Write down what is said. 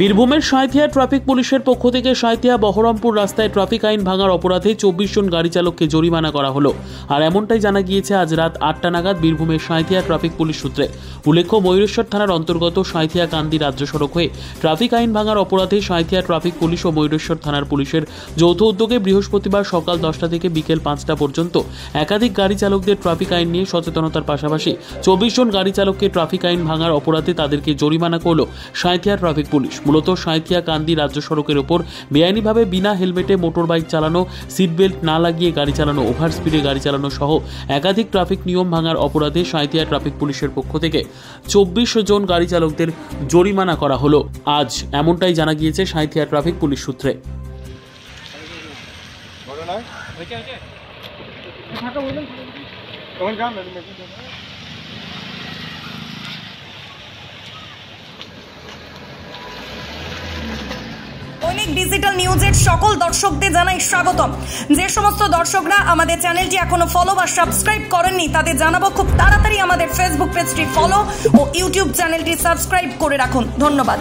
বীরভূমের সাঁইথিয়া ট্রাফিক পুলিশের পক্ষ থেকে সাঁইথিয়া বহরমপুর রাস্তায় ট্রাফিক আইন ভাঙার অপরাধে 24 জন গাড়ি চালককে জরিমানা করা হলো। আর এমনটাই জানা গিয়েছে আজ রাত 8টা নাগাদ বীরভূমের সাঁইথিয়া ট্রাফিক পুলিশ সূত্রে। উল্লেখ্য, ময়ূরেশ্বর থানার অন্তর্গত সাঁইথিয়া কান্দি রাজ্য সড়ক হয়ে ট্রাফিক আইন ভাঙার অপরাধে সাঁইথিয়া ট্রাফিক পুলিশ ও ময়ূরেশ্বর থানার পুলিশের যৌথ উদ্যোগে বৃহস্পতিবার সকাল 10টা থেকে বিকেল 5টা পর্যন্ত একাধিক গাড়ি চালকদের ট্রাফিক আইন নিয়ে সচেতনতার পাশাপাশি 24 জন গাড়ি চালককে ট্রাফিক আইন ভাঙার অপরাধে তাদেরকে জরিমানা করল সাঁইথিয়া ট্রাফিক পুলিশ। মূলত সাঁইথিয়া কান্দি রাজ্য সড়কের ওপর বেআইনিভাবে বিনা হেলমেটে মোটর বাইক চালানো, সিট বেল্ট না লাগিয়ে গাড়ি চালানো, ওভার স্পিডে গাড়ি চালানো সহ একাধিক ট্রাফিক নিয়ম ভাঙার অপরাধে সাঁইথিয়া ট্রাফিক পুলিশের পক্ষ থেকে 24 জন গাড়ি চালকদের জরিমানা করা হলো। আজ এমনটাই জানা গিয়েছে সাঁইথিয়া ট্রাফিক পুলিশ সূত্রে। দৈনিক ডিজিটাল নিউজের সকল দর্শকদের জানাই স্বাগতম। যে সমস্ত দর্শকরা আমাদের চ্যানেলটি এখনো ফলো বা সাবস্ক্রাইব করেননি তাদের জানাবো খুব তাড়াতাড়ি আমাদের ফেসবুক পেজটি ফলো ও ইউটিউব চ্যানেলটি সাবস্ক্রাইব করে রাখুন। ধন্যবাদ।